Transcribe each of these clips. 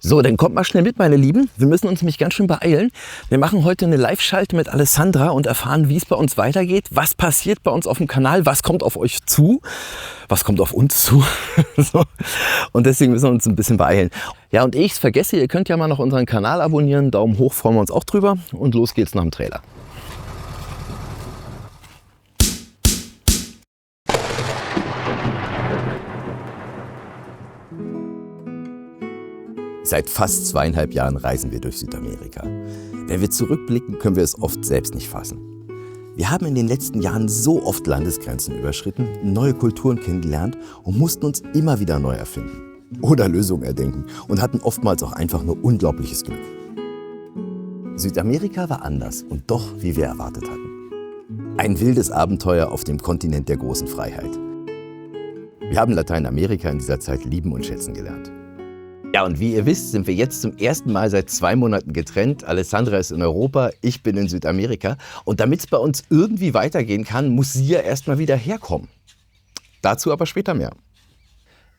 So, dann kommt mal schnell mit, meine Lieben. Wir müssen uns nämlich ganz schön beeilen. Wir machen heute eine Live-Schalte mit Alessandra und erfahren, wie es bei uns weitergeht. Was passiert bei uns auf dem Kanal? Was kommt auf euch zu? Was kommt auf uns zu? So. Und deswegen müssen wir uns ein bisschen beeilen. Ja, und ehe ich es vergesse, ihr könnt ja mal noch unseren Kanal abonnieren. Daumen hoch, freuen wir uns auch drüber. Und los geht's nach dem Trailer. Seit fast 2,5 Jahren reisen wir durch Südamerika. Wenn wir zurückblicken, können wir es oft selbst nicht fassen. Wir haben in den letzten Jahren so oft Landesgrenzen überschritten, neue Kulturen kennengelernt und mussten uns immer wieder neu erfinden oder Lösungen erdenken und hatten oftmals auch einfach nur unglaubliches Glück. Südamerika war anders und doch, wie wir erwartet hatten. Ein wildes Abenteuer auf dem Kontinent der großen Freiheit. Wir haben Lateinamerika in dieser Zeit lieben und schätzen gelernt. Ja, und wie ihr wisst, sind wir jetzt zum ersten Mal seit 2 Monaten getrennt. Alessandra ist in Europa, ich bin in Südamerika. Und damit es bei uns irgendwie weitergehen kann, muss sie ja erstmal wieder herkommen. Dazu aber später mehr.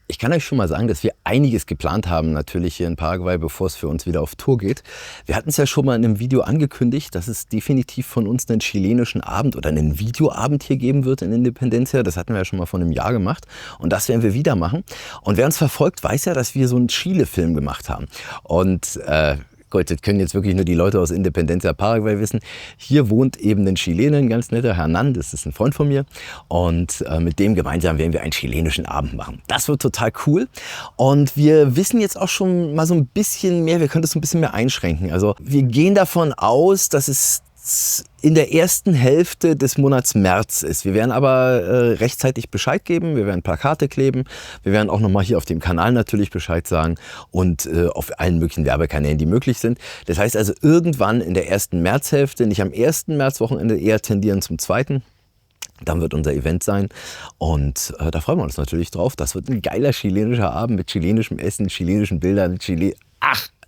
Ich kann euch schon mal sagen, dass wir einiges geplant haben, natürlich hier in Paraguay, bevor es für uns wieder auf Tour geht. Wir hatten es ja schon mal in einem Video angekündigt, dass es definitiv von uns einen chilenischen Abend oder einen Videoabend hier geben wird in Independencia. Das hatten wir ja schon mal vor einem Jahr gemacht und das werden wir wieder machen. Und wer uns verfolgt, weiß ja, dass wir so einen Chile-Film gemacht haben. Und Gott, das können jetzt wirklich nur die Leute aus Independencia Paraguay wissen. Hier wohnt eben ein Chilener, ein ganz netter Hernan, das ist ein Freund von mir. Und mit dem gemeinsam werden wir einen chilenischen Abend machen. Das wird total cool. Und wir wissen jetzt auch schon mal so ein bisschen mehr, wir können das so ein bisschen mehr einschränken. Also wir gehen davon aus, dass es in der ersten Hälfte des Monats März ist. Wir werden aber rechtzeitig Bescheid geben, wir werden Plakate kleben, wir werden auch nochmal hier auf dem Kanal natürlich Bescheid sagen und auf allen möglichen Werbekanälen, die möglich sind. Das heißt also irgendwann in der ersten Märzhälfte, nicht am ersten Märzwochenende, eher tendieren zum zweiten. Dann wird unser Event sein und da freuen wir uns natürlich drauf. Das wird ein geiler chilenischer Abend mit chilenischem Essen, chilenischen Bildern,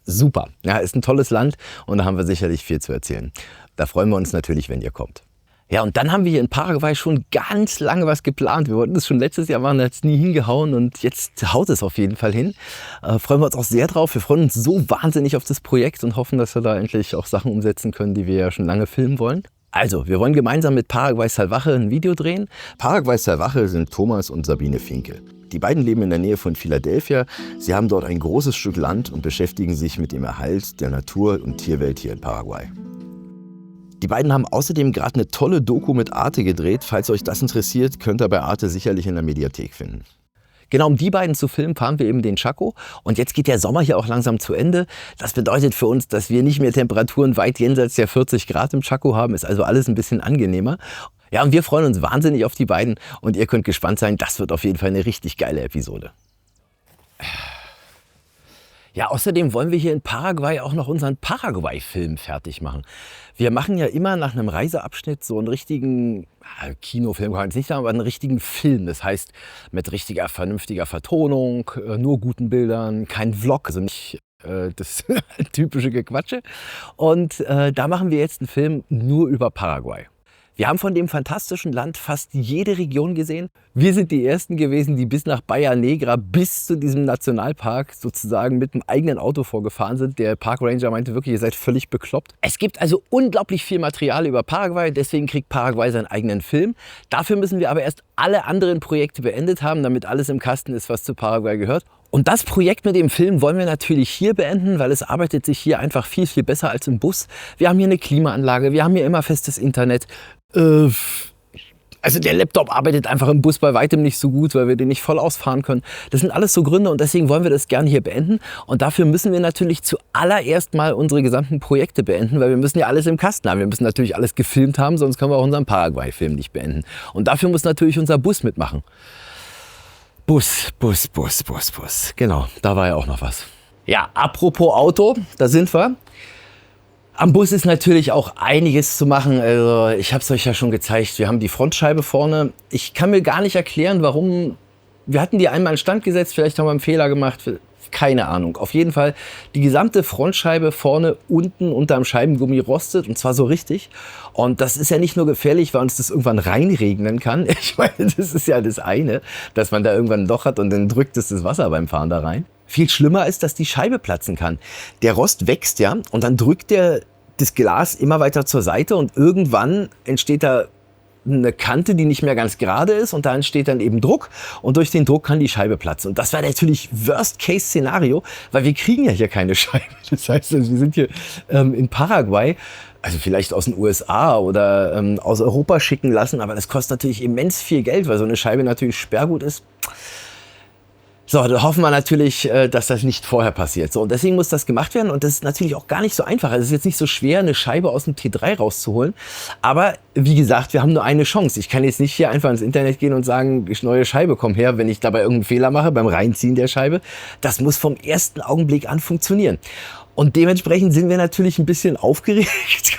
super. Ja, ist ein tolles Land und da haben wir sicherlich viel zu erzählen. Da freuen wir uns natürlich, wenn ihr kommt. Ja, und dann haben wir hier in Paraguay schon ganz lange was geplant. Wir wollten das schon letztes Jahr machen, hat es nie hingehauen und jetzt haut es auf jeden Fall hin. Freuen wir uns auch sehr drauf. Wir freuen uns so wahnsinnig auf das Projekt und hoffen, dass wir da endlich auch Sachen umsetzen können, die wir ja schon lange filmen wollen. Also, wir wollen gemeinsam mit Paraguay Salvaje ein Video drehen. Paraguay Salvaje sind Thomas und Sabine Finke. Die beiden leben in der Nähe von Philadelphia. Sie haben dort ein großes Stück Land und beschäftigen sich mit dem Erhalt der Natur- und Tierwelt hier in Paraguay. Die beiden haben außerdem gerade eine tolle Doku mit Arte gedreht. Falls euch das interessiert, könnt ihr bei Arte sicherlich in der Mediathek finden. Genau, um die beiden zu filmen, fahren wir eben den Chaco. Und jetzt geht der Sommer hier auch langsam zu Ende. Das bedeutet für uns, dass wir nicht mehr Temperaturen weit jenseits der 40 Grad im Chaco haben. Ist also alles ein bisschen angenehmer. Ja, und wir freuen uns wahnsinnig auf die beiden. Und ihr könnt gespannt sein, das wird auf jeden Fall eine richtig geile Episode. Ja, außerdem wollen wir hier in Paraguay auch noch unseren Paraguay-Film fertig machen. Wir machen ja immer nach einem Reiseabschnitt so einen richtigen Kinofilm, kann man jetzt nicht sagen, aber einen richtigen Film. Das heißt, mit richtiger, vernünftiger Vertonung, nur guten Bildern, kein Vlog, also nicht das typische Gequatsche. Und da machen wir jetzt einen Film nur über Paraguay. Wir haben von dem fantastischen Land fast jede Region gesehen. Wir sind die Ersten gewesen, die bis nach Bahía Negra, bis zu diesem Nationalpark sozusagen mit einem eigenen Auto vorgefahren sind. Der Parkranger meinte wirklich, ihr seid völlig bekloppt. Es gibt also unglaublich viel Material über Paraguay, deswegen kriegt Paraguay seinen eigenen Film. Dafür müssen wir aber erst alle anderen Projekte beendet haben, damit alles im Kasten ist, was zu Paraguay gehört. Und das Projekt mit dem Film wollen wir natürlich hier beenden, weil es arbeitet sich hier einfach viel, viel besser als im Bus. Wir haben hier eine Klimaanlage, wir haben hier immer festes Internet. Also der Laptop arbeitet einfach im Bus bei weitem nicht so gut, weil wir den nicht voll ausfahren können. Das sind alles so Gründe und deswegen wollen wir das gerne hier beenden. Und dafür müssen wir natürlich zuallererst mal unsere gesamten Projekte beenden, weil wir müssen ja alles im Kasten haben. Wir müssen natürlich alles gefilmt haben, sonst können wir auch unseren Paraguay-Film nicht beenden. Und dafür muss natürlich unser Bus mitmachen. Bus. Genau, da war ja auch noch was. Ja, apropos Auto, da sind wir. Am Bus ist natürlich auch einiges zu machen. Also ich habe es euch ja schon gezeigt. Wir haben die Frontscheibe vorne. Ich kann mir gar nicht erklären, warum. Wir hatten die einmal in Stand gesetzt. Vielleicht haben wir einen Fehler gemacht. Keine Ahnung. Auf jeden Fall, die gesamte Frontscheibe vorne unten unterm Scheibengummi rostet. Und zwar so richtig. Und das ist ja nicht nur gefährlich, weil uns das irgendwann reinregnen kann. Ich meine, das ist ja das eine, dass man da irgendwann ein Loch hat und dann drückt es das Wasser beim Fahren da rein. Viel schlimmer ist, dass die Scheibe platzen kann. Der Rost wächst ja und dann drückt der das Glas immer weiter zur Seite und irgendwann entsteht da eine Kante, die nicht mehr ganz gerade ist und da entsteht dann eben Druck und durch den Druck kann die Scheibe platzen. Und das war natürlich Worst-Case-Szenario, weil wir kriegen ja hier keine Scheibe. Das heißt, wir sind hier in Paraguay, also vielleicht aus den USA oder aus Europa schicken lassen, aber das kostet natürlich immens viel Geld, weil so eine Scheibe natürlich Sperrgut ist. So, da hoffen wir natürlich, dass das nicht vorher passiert. So, und deswegen muss das gemacht werden und das ist natürlich auch gar nicht so einfach. Es ist jetzt nicht so schwer, eine Scheibe aus dem T3 rauszuholen. Aber wie gesagt, wir haben nur eine Chance. Ich kann jetzt nicht hier einfach ins Internet gehen und sagen, neue Scheibe, komm her, wenn ich dabei irgendeinen Fehler mache beim Reinziehen der Scheibe. Das muss vom ersten Augenblick an funktionieren. Und dementsprechend sind wir natürlich ein bisschen aufgeregt,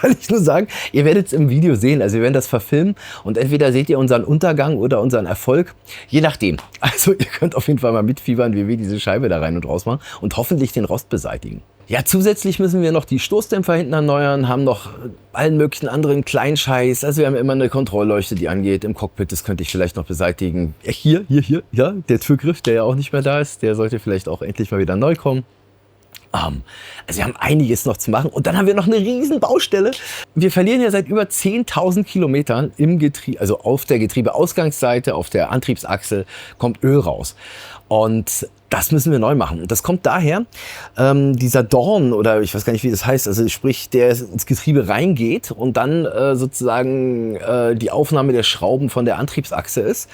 kann ich nur sagen. Ihr werdet es im Video sehen, also wir werden das verfilmen und entweder seht ihr unseren Untergang oder unseren Erfolg, je nachdem. Also ihr könnt auf jeden Fall mal mitfiebern, wie wir diese Scheibe da rein und raus machen und hoffentlich den Rost beseitigen. Ja, zusätzlich müssen wir noch die Stoßdämpfer hinten erneuern, haben noch allen möglichen anderen Kleinscheiß. Also wir haben immer eine Kontrollleuchte, die angeht im Cockpit, das könnte ich vielleicht noch beseitigen. Hier, ja, der Türgriff, der ja auch nicht mehr da ist, der sollte vielleicht auch endlich mal wieder neu kommen. Also wir haben einiges noch zu machen und dann haben wir noch eine riesen Baustelle. Wir verlieren ja seit über 10.000 Kilometern im Getriebe, also auf der Getriebeausgangsseite, auf der Antriebsachse kommt Öl raus. Und das müssen wir neu machen. Und das kommt daher, dieser Dorn oder ich weiß gar nicht, wie das heißt, also sprich, der ins Getriebe reingeht und dann sozusagen die Aufnahme der Schrauben von der Antriebsachse ist.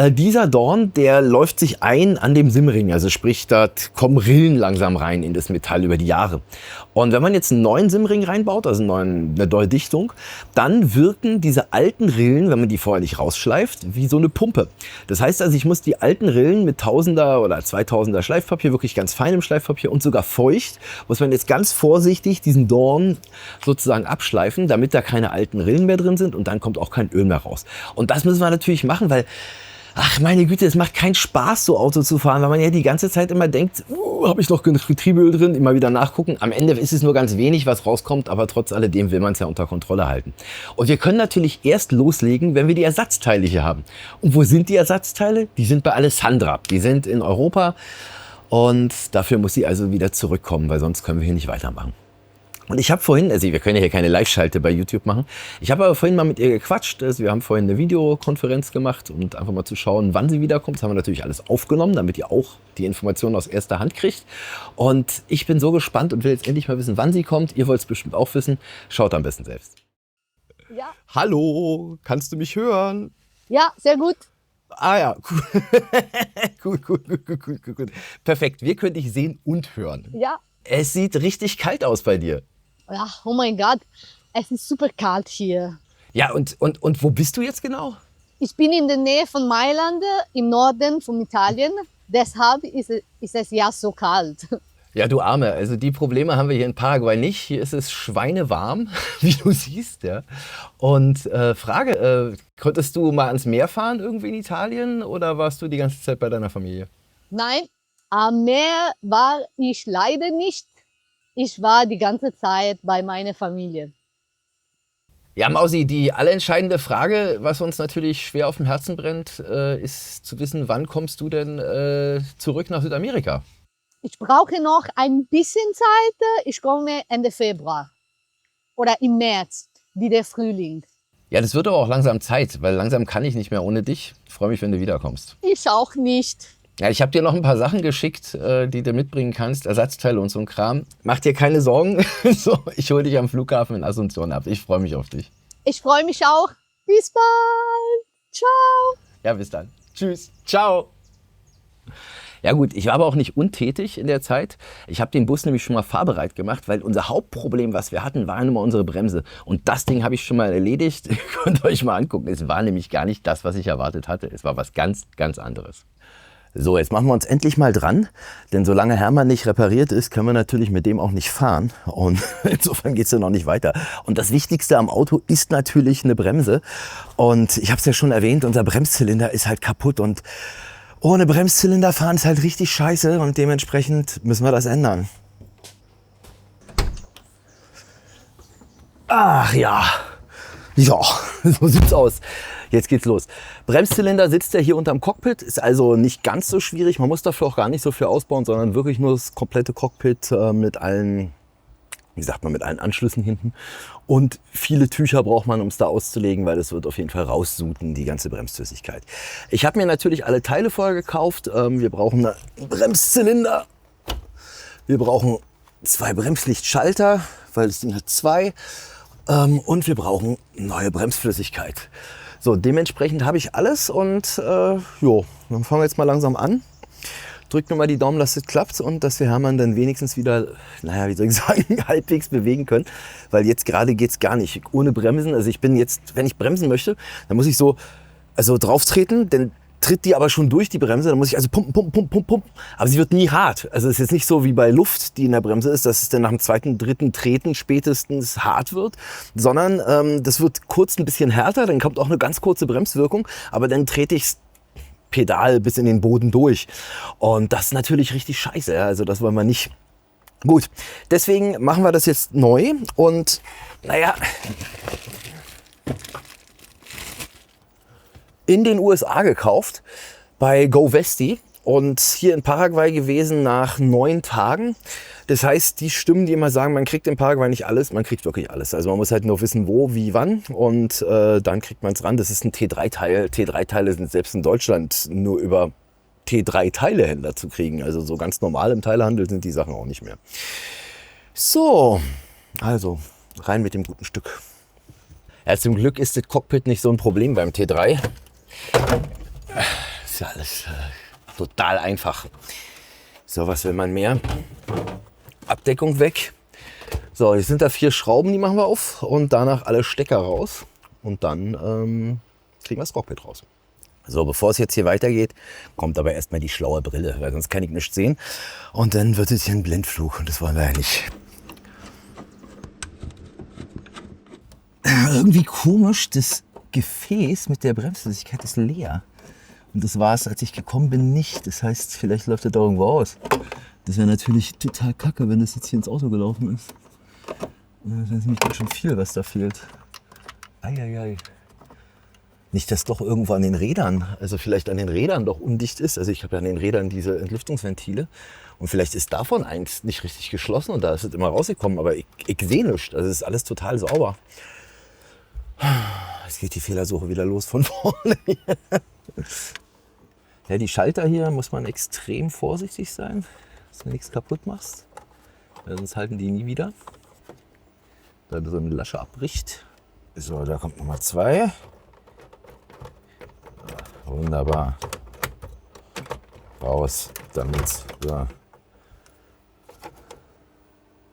Dieser Dorn, der läuft sich ein an dem Simmring, also sprich, da kommen Rillen langsam rein in das Metall über die Jahre. Und wenn man jetzt einen neuen Simmring reinbaut, also eine neue Dichtung, dann wirken diese alten Rillen, wenn man die vorher nicht rausschleift, wie so eine Pumpe. Das heißt also, ich muss die alten Rillen mit 1000er oder 2000er Schleifpapier, wirklich ganz feinem Schleifpapier und sogar feucht, muss man jetzt ganz vorsichtig diesen Dorn sozusagen abschleifen, damit da keine alten Rillen mehr drin sind und dann kommt auch kein Öl mehr raus. Und das müssen wir natürlich machen, weil ach meine Güte, es macht keinen Spaß, so Auto zu fahren, weil man ja die ganze Zeit immer denkt, habe ich noch Getriebeöl drin, immer wieder nachgucken. Am Ende ist es nur ganz wenig, was rauskommt, aber trotz alledem will man es ja unter Kontrolle halten. Und wir können natürlich erst loslegen, wenn wir die Ersatzteile hier haben. Und wo sind die Ersatzteile? Die sind bei Alessandra. Die sind in Europa und dafür muss sie also wieder zurückkommen, weil sonst können wir hier nicht weitermachen. Und ich habe vorhin, also wir können ja hier keine Live-Schalte bei YouTube machen, ich habe aber vorhin mal mit ihr gequatscht. Also wir haben vorhin eine Videokonferenz gemacht und einfach mal zu schauen, wann sie wiederkommt. Das haben wir natürlich alles aufgenommen, damit ihr auch die Informationen aus erster Hand kriegt. Und ich bin so gespannt und will jetzt endlich mal wissen, wann sie kommt. Ihr wollt es bestimmt auch wissen. Schaut am besten selbst. Ja. Hallo, kannst du mich hören? Ja, sehr gut. Ah ja, gut. Perfekt, wir können dich sehen und hören. Ja. Es sieht richtig kalt aus bei dir. Ja, oh mein Gott, es ist super kalt hier. Ja, und wo bist du jetzt genau? Ich bin in der Nähe von Mailand, im Norden von Italien. Deshalb ist es ja so kalt. Ja, du Arme, also die Probleme haben wir hier in Paraguay nicht. Hier ist es schweinewarm, wie du siehst. Ja. Und Frage, konntest du mal ans Meer fahren irgendwie in Italien oder warst du die ganze Zeit bei deiner Familie? Nein, am Meer war ich leider nicht. Ich war die ganze Zeit bei meiner Familie. Ja, Mausi, die allentscheidende Frage, was uns natürlich schwer auf dem Herzen brennt, ist zu wissen, wann kommst du denn zurück nach Südamerika? Ich brauche noch ein bisschen Zeit. Ich komme Ende Februar oder im März, wie der Frühling. Ja, das wird aber auch langsam Zeit, weil langsam kann ich nicht mehr ohne dich. Ich freue mich, wenn du wiederkommst. Ich auch nicht. Ja, ich habe dir noch ein paar Sachen geschickt, die du mitbringen kannst, Ersatzteile und so ein Kram. Mach dir keine Sorgen, so, ich hole dich am Flughafen in Asunción ab. Ich freue mich auf dich. Ich freue mich auch. Bis bald. Ciao. Ja, bis dann. Tschüss. Ciao. Ja gut, ich war aber auch nicht untätig in der Zeit. Ich habe den Bus nämlich schon mal fahrbereit gemacht, weil unser Hauptproblem, was wir hatten, war immer unsere Bremse. Und das Ding habe ich schon mal erledigt. Ihr könnt euch mal angucken. Es war nämlich gar nicht das, was ich erwartet hatte. Es war was ganz, ganz anderes. So, jetzt machen wir uns endlich mal dran, denn solange Hermann nicht repariert ist, können wir natürlich mit dem auch nicht fahren und insofern geht es ja noch nicht weiter. Und das Wichtigste am Auto ist natürlich eine Bremse und ich habe es ja schon erwähnt, unser Bremszylinder ist halt kaputt und ohne Bremszylinder fahren ist halt richtig scheiße und dementsprechend müssen wir das ändern. Ach ja, so sieht's aus. Jetzt geht's los. Bremszylinder sitzt ja hier unterm Cockpit, ist also nicht ganz so schwierig. Man muss dafür auch gar nicht so viel ausbauen, sondern wirklich nur das komplette Cockpit mit allen, wie sagt man, mit allen Anschlüssen hinten. Und viele Tücher braucht man, um es da auszulegen, weil es wird auf jeden Fall raussuten, die ganze Bremsflüssigkeit. Ich habe mir natürlich alle Teile vorher gekauft. Wir brauchen einen Bremszylinder. Wir brauchen 2 Bremslichtschalter, weil das Ding hat 2. Und wir brauchen neue Bremsflüssigkeit. So, dementsprechend habe ich alles und dann fangen wir jetzt mal langsam an. Drückt mir mal die Daumen, dass es klappt und dass wir Hermann dann wenigstens wieder, naja, wie soll ich sagen, halbwegs bewegen können. Weil jetzt gerade geht es gar nicht. Ohne Bremsen, also ich bin jetzt, wenn ich bremsen möchte, dann muss ich so drauf treten, dann tritt die aber schon durch die Bremse, dann muss ich also pumpen. Aber sie wird nie hart. Also es ist jetzt nicht so wie bei Luft, die in der Bremse ist, dass es dann nach dem 2., 3. Treten spätestens hart wird, sondern das wird kurz ein bisschen härter, dann kommt auch eine ganz kurze Bremswirkung, aber dann trete ich Pedal bis in den Boden durch. Und das ist natürlich richtig scheiße. Ja? Also das wollen wir nicht. Gut, deswegen machen wir das jetzt neu und naja, in den USA gekauft bei GoVesti und hier in Paraguay gewesen nach 9 Tagen. Das heißt, die Stimmen, die immer sagen, man kriegt in Paraguay nicht alles, man kriegt wirklich alles. Also man muss halt nur wissen, wo, wie, wann und dann kriegt man es ran. Das ist ein T3-Teil. T3-Teile sind selbst in Deutschland nur über T3-Teilehändler zu kriegen. Also so ganz normal im Teilehandel sind die Sachen auch nicht mehr. So, also rein mit dem guten Stück. Ja, zum Glück ist das Cockpit nicht so ein Problem beim T3. Ist ja alles total einfach. So, was will man mehr? Abdeckung weg. So, jetzt sind da 4 Schrauben, die machen wir auf und danach alle Stecker raus. Und dann kriegen wir das Cockpit raus. So, bevor es jetzt hier weitergeht, kommt aber erstmal die schlaue Brille, weil sonst kann ich nichts sehen. Und dann wird es hier ein Blindflug und das wollen wir ja nicht. Irgendwie komisch, das Gefäß mit der Bremsflüssigkeit ist leer. Und das war es, als ich gekommen bin, nicht. Das heißt, vielleicht läuft das da irgendwo aus. Das wäre natürlich total kacke, wenn das jetzt hier ins Auto gelaufen ist. Das ist nämlich ganz schön viel, was da fehlt. Eieiei. Nicht, dass doch irgendwo an den Rädern, also vielleicht an den Rädern doch undicht ist. Also ich habe ja an den Rädern diese Entlüftungsventile. Und vielleicht ist davon eins nicht richtig geschlossen und da ist es immer rausgekommen. Aber ich sehe nichts. Also es ist alles total sauber. Jetzt geht die Fehlersuche wieder los von vorne. Ja, die Schalter hier muss man extrem vorsichtig sein, dass du nichts kaputt machst. Weil sonst halten die nie wieder. Da so eine Lasche abbricht. So, da kommt Nummer 2. Wunderbar. Raus damit. So.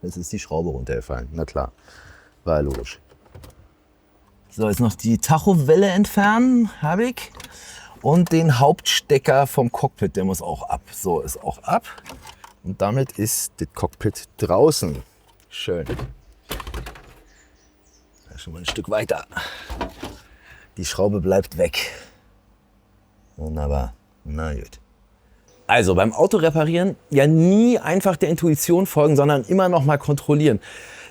Jetzt ist die Schraube runtergefallen. Na klar, war logisch. So, jetzt noch die Tachowelle entfernen, habe ich. Und den Hauptstecker vom Cockpit, der muss auch ab. So, ist auch ab. Und damit ist das Cockpit draußen. Schön. Ja, schon mal ein Stück weiter. Die Schraube bleibt weg. Wunderbar. Na gut. Also beim Auto reparieren ja nie einfach der Intuition folgen, sondern immer noch mal kontrollieren.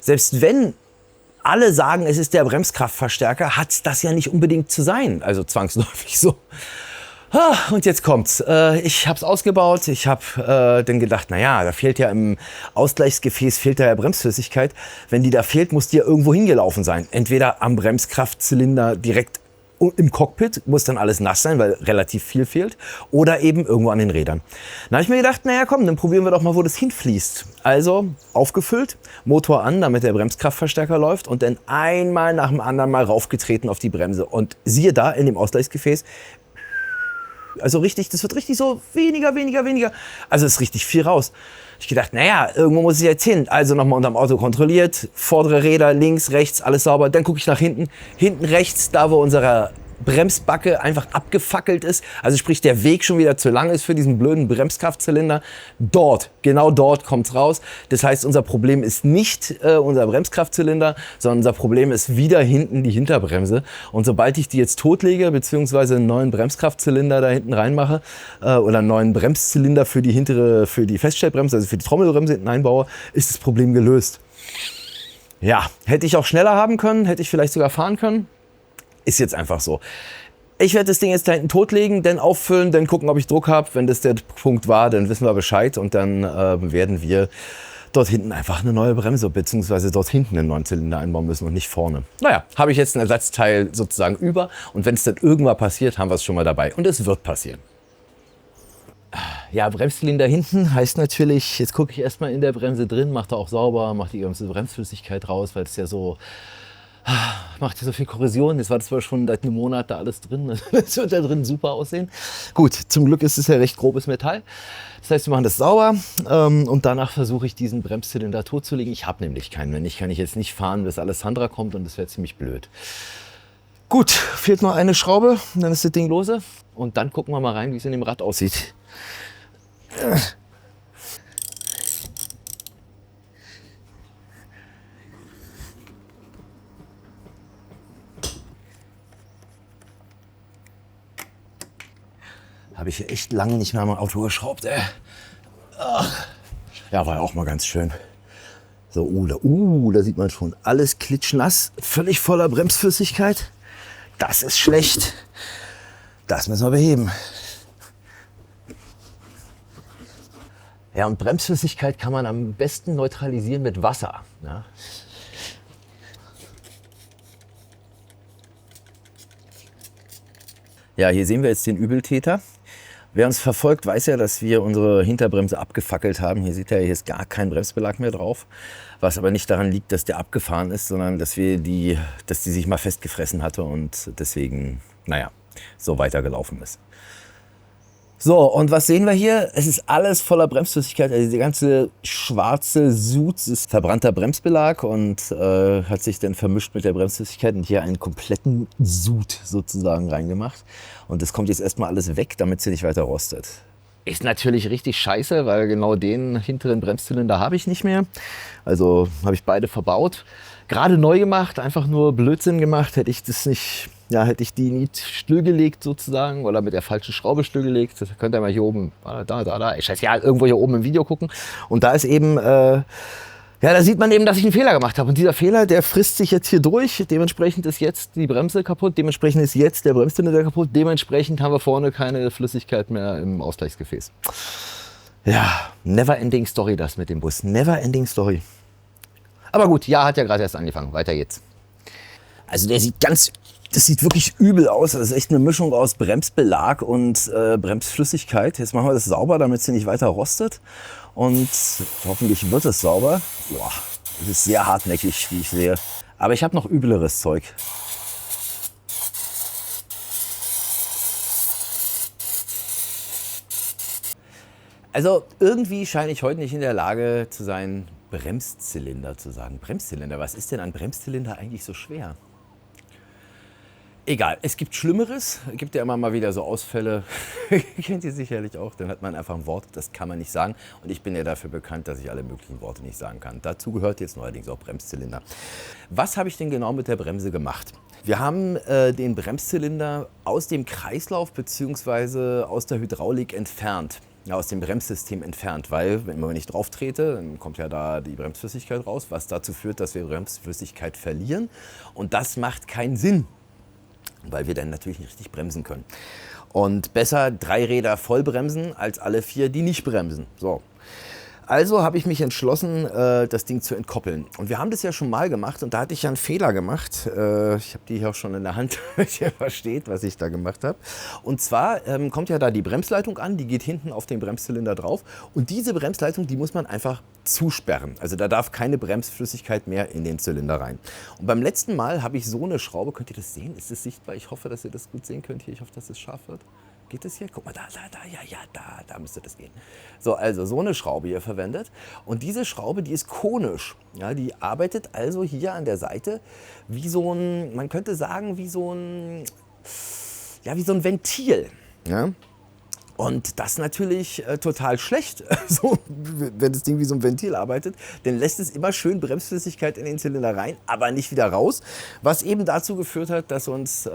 Selbst wenn alle sagen, es ist der Bremskraftverstärker, hat das ja nicht unbedingt zu sein. Also zwangsläufig so. Und jetzt kommt's. Ich habe es ausgebaut. Ich habe dann gedacht, naja, da fehlt ja im Ausgleichsgefäß fehlt da ja Bremsflüssigkeit. Wenn die da fehlt, muss die ja irgendwo hingelaufen sein. Entweder am Bremskraftzylinder direkt im Cockpit, muss dann alles nass sein, weil relativ viel fehlt, oder eben irgendwo an den Rädern. Dann habe ich mir gedacht, naja komm, dann probieren wir doch mal, wo das hinfließt. Also aufgefüllt, Motor an, damit der Bremskraftverstärker läuft und dann einmal nach dem anderen mal raufgetreten auf die Bremse. Und siehe da, in dem Ausgleichsgefäß, also richtig, das wird richtig so weniger. Also ist richtig viel raus. Ich gedacht, naja, irgendwo muss ich jetzt hin. Also nochmal unterm Auto kontrolliert, vordere Räder, links, rechts, alles sauber. Dann gucke ich nach hinten. Hinten rechts, da wo unsere Bremsbacke einfach abgefackelt ist. Also sprich, der Weg schon wieder zu lang ist für diesen blöden Bremskraftzylinder. Dort, genau dort kommt's raus. Das heißt, unser Problem ist nicht unser Bremskraftzylinder, sondern unser Problem ist wieder hinten die Hinterbremse. Und sobald ich die jetzt totlege, beziehungsweise einen neuen Bremskraftzylinder da hinten reinmache, oder einen neuen Bremszylinder für die Feststellbremse, also für die Trommelbremse hinten einbaue, ist das Problem gelöst. Ja, hätte ich auch schneller haben können, hätte ich vielleicht sogar fahren können. Ist jetzt einfach so. Ich werde das Ding jetzt da hinten totlegen, dann auffüllen, dann gucken, ob ich Druck habe. Wenn das der Punkt war, dann wissen wir Bescheid und dann werden wir dort hinten einfach eine neue Bremse bzw. dort hinten einen neuen Zylinder einbauen müssen und nicht vorne. Naja, habe ich jetzt ein Ersatzteil sozusagen über und wenn es dann irgendwann passiert, haben wir es schon mal dabei und es wird passieren. Ja, Bremszylinder hinten heißt natürlich, jetzt gucke ich erstmal in der Bremse drin, mache da auch sauber, mache die ganze Bremsflüssigkeit raus, weil es ja so, macht ja so viel Korrosion. Jetzt war das zwar schon seit einem Monat da alles drin, das wird da drin super aussehen. Gut, zum Glück ist es ja recht grobes Metall. Das heißt, wir machen das sauber und danach versuche ich diesen Bremszylinder totzulegen. Ich habe nämlich keinen. Wenn nicht, kann ich jetzt nicht fahren, bis Alessandra kommt und das wäre ziemlich blöd. Gut, fehlt noch eine Schraube, und dann ist das Ding lose. Und dann gucken wir mal rein, wie es in dem Rad aussieht. Habe ich echt lange nicht mehr am Auto geschraubt, ey. Ja, war ja auch mal ganz schön. So, da sieht man schon alles klitschnass, völlig voller Bremsflüssigkeit. Das ist schlecht. Das müssen wir beheben. Ja, und Bremsflüssigkeit kann man am besten neutralisieren mit Wasser. Ja. Ja, hier sehen wir jetzt den Übeltäter. Wer uns verfolgt, weiß ja, dass wir unsere Hinterbremse abgefackelt haben. Hier seht ihr, hier ist gar kein Bremsbelag mehr drauf. Was aber nicht daran liegt, dass der abgefahren ist, sondern dass die sich mal festgefressen hatte und deswegen, naja, so weitergelaufen ist. So, und was sehen wir hier? Es ist alles voller Bremsflüssigkeit. Also die ganze schwarze Sud ist verbrannter Bremsbelag und hat sich dann vermischt mit der Bremsflüssigkeit und hier einen kompletten Sud sozusagen reingemacht. Und das kommt jetzt erstmal alles weg, damit sie nicht weiter rostet. Ist natürlich richtig scheiße, weil genau den hinteren Bremszylinder habe ich nicht mehr. Also habe ich beide verbaut. Gerade neu gemacht, einfach nur Blödsinn gemacht. Hätte ich die nicht stillgelegt sozusagen oder mit der falschen Schraube stillgelegt. Das könnt ihr mal hier oben, irgendwo hier oben im Video gucken. Und da ist eben, da sieht man eben, dass ich einen Fehler gemacht habe. Und dieser Fehler, der frisst sich jetzt hier durch. Dementsprechend ist jetzt die Bremse kaputt. Dementsprechend ist jetzt der Bremszylinder kaputt. Dementsprechend haben wir vorne keine Flüssigkeit mehr im Ausgleichsgefäß. Ja, never ending story das mit dem Bus. Never ending story. Aber gut, ja, hat ja gerade erst angefangen. Weiter geht's. Also das sieht wirklich übel aus. Das ist echt eine Mischung aus Bremsbelag und Bremsflüssigkeit. Jetzt machen wir das sauber, damit sie nicht weiter rostet. Und hoffentlich wird es sauber. Boah, das ist sehr hartnäckig, wie ich sehe. Aber ich habe noch übleres Zeug. Also irgendwie scheine ich heute nicht in der Lage zu sein, Bremszylinder zu sagen. Bremszylinder, was ist denn an Bremszylinder eigentlich so schwer? Egal, es gibt Schlimmeres. Es gibt ja immer mal wieder so Ausfälle. Kennt ihr sicherlich auch. Dann hat man einfach ein Wort, das kann man nicht sagen. Und ich bin ja dafür bekannt, dass ich alle möglichen Worte nicht sagen kann. Dazu gehört jetzt neuerdings auch Bremszylinder. Was habe ich denn genau mit der Bremse gemacht? Wir haben den Bremszylinder aus dem Kreislauf bzw. aus der Hydraulik entfernt. Ja, aus dem Bremssystem entfernt, weil wenn ich drauf trete, dann kommt ja da die Bremsflüssigkeit raus, was dazu führt, dass wir Bremsflüssigkeit verlieren. Und das macht keinen Sinn, weil wir dann natürlich nicht richtig bremsen können. Und besser 3 Räder voll bremsen, als alle 4, die nicht bremsen. So. Also habe ich mich entschlossen, das Ding zu entkoppeln. Und wir haben das ja schon mal gemacht und da hatte ich ja einen Fehler gemacht. Ich habe die hier auch schon in der Hand, damit ihr versteht, was ich da gemacht habe. Und zwar kommt ja da die Bremsleitung an, die geht hinten auf den Bremszylinder drauf. Und diese Bremsleitung, die muss man einfach zusperren. Also da darf keine Bremsflüssigkeit mehr in den Zylinder rein. Und beim letzten Mal habe ich so eine Schraube, könnt ihr das sehen? Ist es sichtbar? Ich hoffe, dass ihr das gut sehen könnt hier. Ich hoffe, dass es scharf wird. Geht das hier? Guck mal, da müsste das gehen. So, also so eine Schraube hier verwendet. Und diese Schraube, die ist konisch. Ja, die arbeitet also hier an der Seite wie so ein, man könnte sagen, wie so ein Ventil. Ja? Und das ist natürlich total schlecht, so, wenn das Ding wie so ein Ventil arbeitet. Dann lässt es immer schön Bremsflüssigkeit in den Zylinder rein, aber nicht wieder raus. Was eben dazu geführt hat, dass uns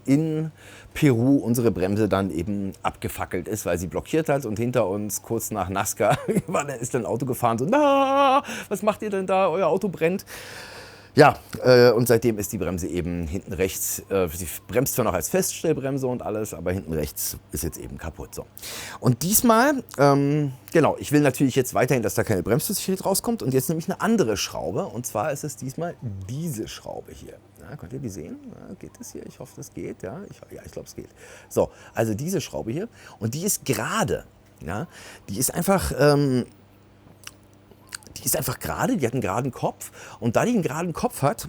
in Peru unsere Bremse dann eben abgefackelt ist, weil sie blockiert hat. Und hinter uns, kurz nach Nazca, ist dann ein Auto gefahren. So, na, was macht ihr denn da? Euer Auto brennt. Ja, und seitdem ist die Bremse eben hinten rechts, sie bremst zwar noch als Feststellbremse und alles, aber hinten rechts ist jetzt eben kaputt. So. Und diesmal, genau, ich will natürlich jetzt weiterhin, dass da keine Bremsflüssigkeit rauskommt und jetzt nehme ich eine andere Schraube und zwar ist es diesmal diese Schraube hier. Ja, könnt ihr die sehen? Ja, geht das hier? Ich hoffe, das geht. Ja, ich glaube, es geht. So, also diese Schraube hier und die ist gerade. Ja, die ist einfach gerade, die hat einen geraden Kopf und da die einen geraden Kopf hat,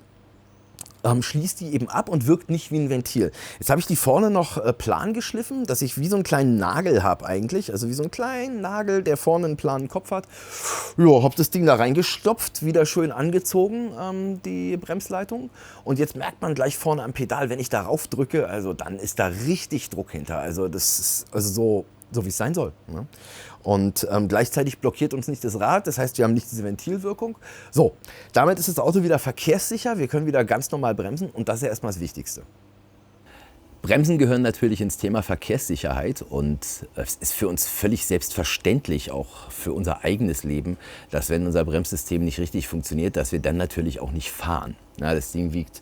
schließt die eben ab und wirkt nicht wie ein Ventil. Jetzt habe ich die vorne noch plan geschliffen, dass ich wie so einen kleinen Nagel habe eigentlich, also wie so einen kleinen Nagel, der vorne einen planen Kopf hat. Ja, habe das Ding da reingestopft, wieder schön angezogen, die Bremsleitung. Und jetzt merkt man gleich vorne am Pedal, wenn ich darauf drücke, also dann ist da richtig Druck hinter. Also das ist also so wie es sein soll. Ne? Und gleichzeitig blockiert uns nicht das Rad, das heißt, wir haben nicht diese Ventilwirkung. So, damit ist das Auto wieder verkehrssicher, wir können wieder ganz normal bremsen und das ist ja erstmal das Wichtigste. Bremsen gehören natürlich ins Thema Verkehrssicherheit und es ist für uns völlig selbstverständlich, auch für unser eigenes Leben, dass wenn unser Bremssystem nicht richtig funktioniert, dass wir dann natürlich auch nicht fahren. Ja, das Ding wiegt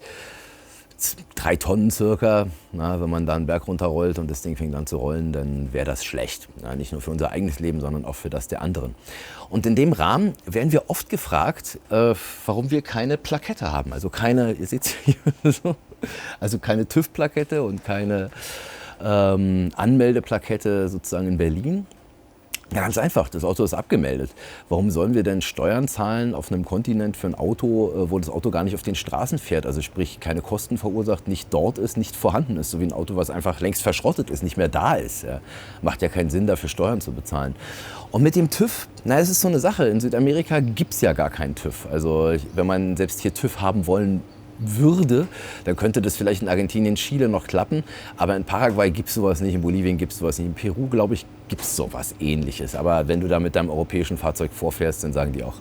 3 Tonnen circa. Na, wenn man da einen Berg runterrollt und das Ding fängt an zu rollen, dann wäre das schlecht. Ja, nicht nur für unser eigenes Leben, sondern auch für das der anderen. Und in dem Rahmen werden wir oft gefragt, warum wir keine Plakette haben. Also keine, ihr seht hier so, also keine TÜV-Plakette und keine Anmeldeplakette sozusagen in Berlin. Ja, ganz einfach, das Auto ist abgemeldet. Warum sollen wir denn Steuern zahlen auf einem Kontinent für ein Auto, wo das Auto gar nicht auf den Straßen fährt? Also sprich, keine Kosten verursacht, nicht dort ist, nicht vorhanden ist. So wie ein Auto, was einfach längst verschrottet ist, nicht mehr da ist. Ja. Macht ja keinen Sinn, dafür Steuern zu bezahlen. Und mit dem TÜV, na, es ist so eine Sache. In Südamerika gibt es ja gar keinen TÜV. Also wenn man selbst hier TÜV haben wollen würde, dann könnte das vielleicht in Argentinien, Chile noch klappen. Aber in Paraguay gibt es sowas nicht, in Bolivien gibt es sowas nicht. In Peru, glaube ich, gibt es sowas Ähnliches. Aber wenn du da mit deinem europäischen Fahrzeug vorfährst, dann sagen die auch.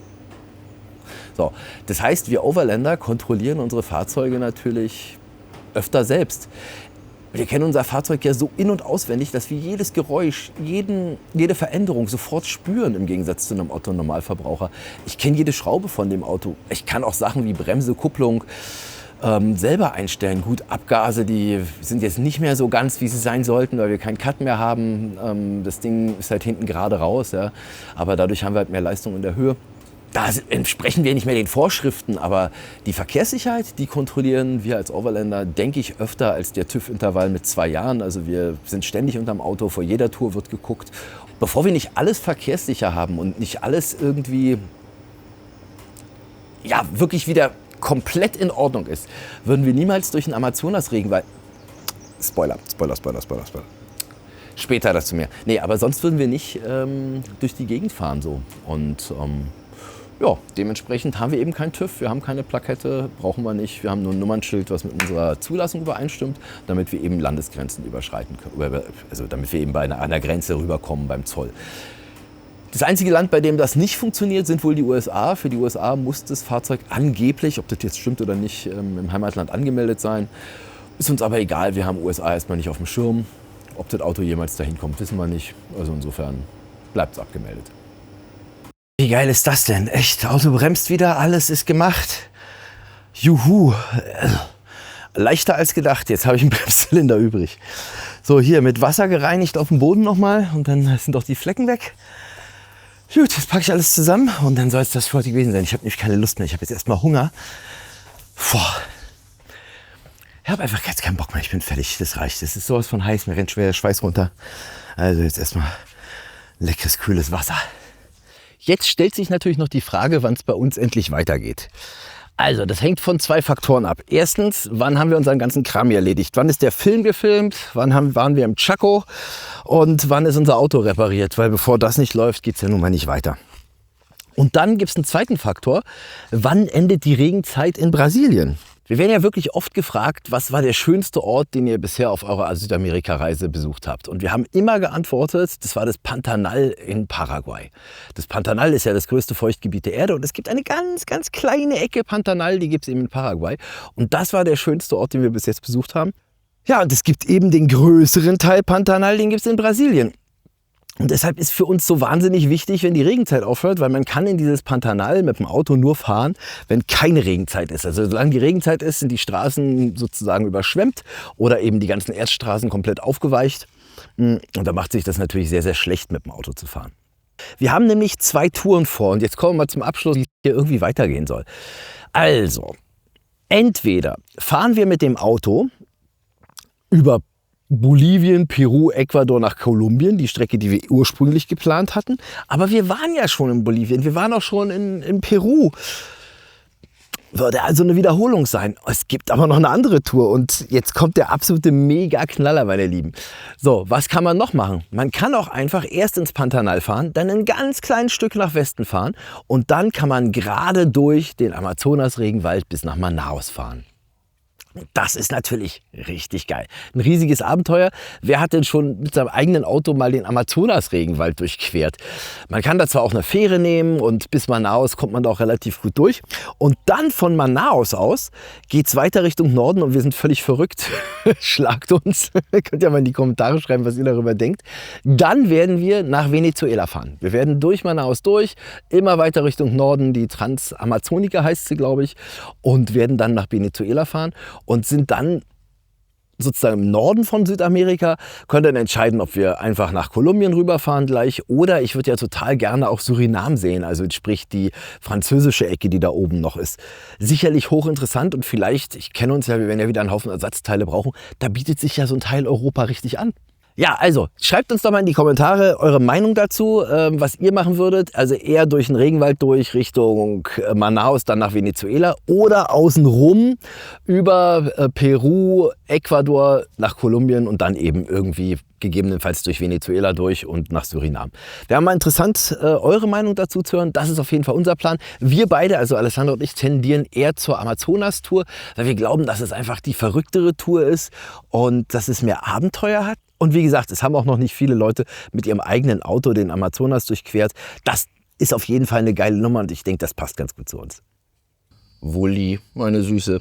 So, das heißt, wir Overlander kontrollieren unsere Fahrzeuge natürlich öfter selbst. Wir kennen unser Fahrzeug ja so in- und auswendig, dass wir jedes Geräusch, jede Veränderung sofort spüren, im Gegensatz zu einem Otto-Normalverbraucher. Ich kenne jede Schraube von dem Auto. Ich kann auch Sachen wie Bremse, Kupplung selber einstellen. Gut, Abgase, die sind jetzt nicht mehr so ganz, wie sie sein sollten, weil wir keinen Cut mehr haben. Das Ding ist halt hinten gerade raus, ja. Aber dadurch haben wir halt mehr Leistung in der Höhe. Da entsprechen wir nicht mehr den Vorschriften, aber die Verkehrssicherheit, die kontrollieren wir als Overlander, denke ich, öfter als der TÜV-Intervall mit 2 Jahren. Also wir sind ständig unterm Auto, vor jeder Tour wird geguckt. Bevor wir nicht alles verkehrssicher haben und nicht alles irgendwie, ja, wirklich wieder komplett in Ordnung ist, würden wir niemals durch den Amazonas-Regenwald... Spoiler. Später das zu mir. Nee, aber sonst würden wir nicht durch die Gegend fahren so. Und ja, dementsprechend haben wir eben keinen TÜV, wir haben keine Plakette, brauchen wir nicht. Wir haben nur ein Nummernschild, was mit unserer Zulassung übereinstimmt, damit wir eben Landesgrenzen überschreiten können, also damit wir eben an der Grenze rüberkommen beim Zoll. Das einzige Land, bei dem das nicht funktioniert, sind wohl die USA. Für die USA muss das Fahrzeug angeblich, ob das jetzt stimmt oder nicht, im Heimatland angemeldet sein. Ist uns aber egal, wir haben USA erstmal nicht auf dem Schirm. Ob das Auto jemals dahin kommt, wissen wir nicht. Also insofern bleibt es abgemeldet. Wie geil ist das denn? Echt, Auto bremst wieder, alles ist gemacht. Juhu. Leichter als gedacht, jetzt habe ich einen Bremszylinder übrig. So, hier mit Wasser gereinigt auf dem Boden nochmal und dann sind doch die Flecken weg. Gut, jetzt packe ich alles zusammen und dann soll es das für heute gewesen sein. Ich habe nämlich keine Lust mehr, ich habe jetzt erstmal Hunger. Boah. Ich habe einfach jetzt keinen Bock mehr, ich bin fertig, das reicht. Das ist sowas von heiß, mir rennt schwer der Schweiß runter. Also jetzt erstmal leckeres, kühles Wasser. Jetzt stellt sich natürlich noch die Frage, wann es bei uns endlich weitergeht. Also, das hängt von 2 Faktoren ab. Erstens, wann haben wir unseren ganzen Kram hier erledigt? Wann ist der Film gefilmt? Wann waren wir im Chaco? Und wann ist unser Auto repariert? Weil bevor das nicht läuft, geht es ja nun mal nicht weiter. Und dann gibt es einen zweiten Faktor. Wann endet die Regenzeit in Brasilien? Wir werden ja wirklich oft gefragt, was war der schönste Ort, den ihr bisher auf eurer Südamerika-Reise besucht habt? Und wir haben immer geantwortet, das war das Pantanal in Paraguay. Das Pantanal ist ja das größte Feuchtgebiet der Erde und es gibt eine ganz, ganz kleine Ecke Pantanal, die gibt es eben in Paraguay. Und das war der schönste Ort, den wir bis jetzt besucht haben. Ja, und es gibt eben den größeren Teil Pantanal, den gibt es in Brasilien. Und deshalb ist für uns so wahnsinnig wichtig, wenn die Regenzeit aufhört, weil man kann in dieses Pantanal mit dem Auto nur fahren, wenn keine Regenzeit ist. Also solange die Regenzeit ist, sind die Straßen sozusagen überschwemmt oder eben die ganzen Erdstraßen komplett aufgeweicht. Und da macht sich das natürlich sehr, sehr schlecht, mit dem Auto zu fahren. Wir haben nämlich 2 Touren vor und jetzt kommen wir mal zum Abschluss, wie es hier irgendwie weitergehen soll. Also, entweder fahren wir mit dem Auto über Bolivien, Peru, Ecuador nach Kolumbien, die Strecke, die wir ursprünglich geplant hatten. Aber wir waren ja schon in Bolivien, wir waren auch schon in Peru. Würde also eine Wiederholung sein. Es gibt aber noch eine andere Tour und jetzt kommt der absolute Mega-Knaller, meine Lieben. So, was kann man noch machen? Man kann auch einfach erst ins Pantanal fahren, dann ein ganz kleines Stück nach Westen fahren und dann kann man gerade durch den Amazonas-Regenwald bis nach Manaus fahren. Das ist natürlich richtig geil. Ein riesiges Abenteuer. Wer hat denn schon mit seinem eigenen Auto mal den Amazonas-Regenwald durchquert? Man kann da zwar auch eine Fähre nehmen und bis Manaus kommt man da auch relativ gut durch. Und dann von Manaus aus geht es weiter Richtung Norden und wir sind völlig verrückt. Schlagt uns. Könnt ihr mal in die Kommentare schreiben, was ihr darüber denkt. Dann werden wir nach Venezuela fahren. Wir werden durch Manaus durch, immer weiter Richtung Norden. Die Transamazonica heißt sie, glaube ich. Und werden dann nach Venezuela fahren. Und sind dann sozusagen im Norden von Südamerika, können dann entscheiden, ob wir einfach nach Kolumbien rüberfahren gleich oder ich würde ja total gerne auch Surinam sehen, also sprich die französische Ecke, die da oben noch ist. Sicherlich hochinteressant und vielleicht, ich kenne uns ja, wir werden ja wieder einen Haufen Ersatzteile brauchen, da bietet sich ja so ein Teil Europa richtig an. Ja, also schreibt uns doch mal in die Kommentare eure Meinung dazu, was ihr machen würdet. Also eher durch den Regenwald durch Richtung Manaus, dann nach Venezuela oder außenrum über Peru, Ecuador nach Kolumbien und dann eben irgendwie gegebenenfalls durch Venezuela durch und nach Surinam. Wäre mal interessant, eure Meinung dazu zu hören. Das ist auf jeden Fall unser Plan. Wir beide, also Alessandro und ich, tendieren eher zur Amazonas-Tour, weil wir glauben, dass es einfach die verrücktere Tour ist und dass es mehr Abenteuer hat. Und wie gesagt, es haben auch noch nicht viele Leute mit ihrem eigenen Auto den Amazonas durchquert. Das ist auf jeden Fall eine geile Nummer und ich denke, das passt ganz gut zu uns. Wulli, meine Süße.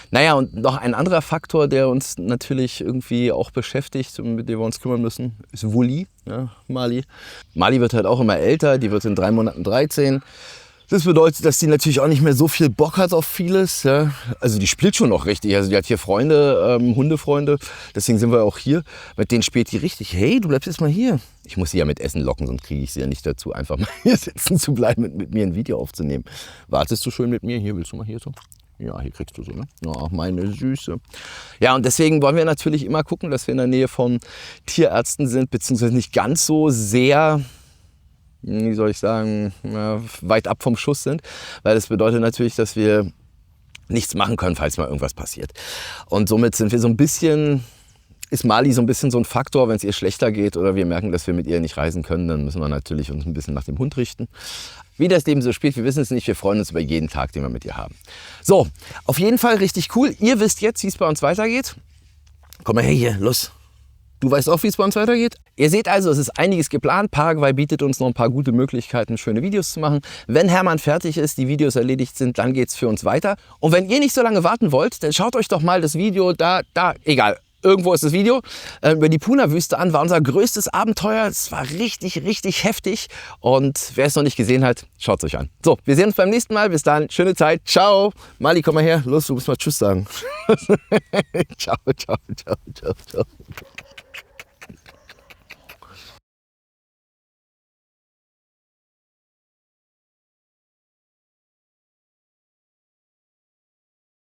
Naja, und noch ein anderer Faktor, der uns natürlich irgendwie auch beschäftigt und mit dem wir uns kümmern müssen, ist Wulli, ja, Mali. Mali wird halt auch immer älter, die wird in 3 Monaten 13. Das bedeutet, dass die natürlich auch nicht mehr so viel Bock hat auf vieles. Ja. Also die spielt schon noch richtig. Also die hat hier Freunde, Hundefreunde. Deswegen sind wir auch hier. Mit denen spielt die richtig. Hey, du bleibst jetzt mal hier. Ich muss sie ja mit Essen locken, sonst kriege ich sie ja nicht dazu, einfach mal hier sitzen zu bleiben und mit mir ein Video aufzunehmen. Wartest du schön mit mir? Hier, willst du mal hier so? Ja, hier kriegst du so, ne? Oh, meine Süße. Ja, und deswegen wollen wir natürlich immer gucken, dass wir in der Nähe von Tierärzten sind, beziehungsweise nicht ganz so sehr, wie soll ich sagen, weit ab vom Schuss sind, weil das bedeutet natürlich, dass wir nichts machen können, falls mal irgendwas passiert. Und somit sind wir so ein bisschen, ist Mali so ein bisschen so ein Faktor, wenn es ihr schlechter geht oder wir merken, dass wir mit ihr nicht reisen können, dann müssen wir natürlich uns ein bisschen nach dem Hund richten. Wie das Leben so spielt, wir wissen es nicht, wir freuen uns über jeden Tag, den wir mit ihr haben. So, auf jeden Fall richtig cool. Ihr wisst jetzt, wie es bei uns weitergeht. Komm mal her hier, los. Du weißt auch, wie es bei uns weitergeht. Ihr seht also, es ist einiges geplant. Paraguay bietet uns noch ein paar gute Möglichkeiten, schöne Videos zu machen. Wenn Hermann fertig ist, die Videos erledigt sind, dann geht es für uns weiter. Und wenn ihr nicht so lange warten wollt, dann schaut euch doch mal das Video egal. Irgendwo ist das Video über die Puna-Wüste an. War unser größtes Abenteuer. Es war richtig, richtig heftig. Und wer es noch nicht gesehen hat, schaut es euch an. So, wir sehen uns beim nächsten Mal. Bis dann. Schöne Zeit. Ciao. Mali, komm mal her. Los, du musst mal Tschüss sagen. Ciao, ciao, ciao, ciao, ciao.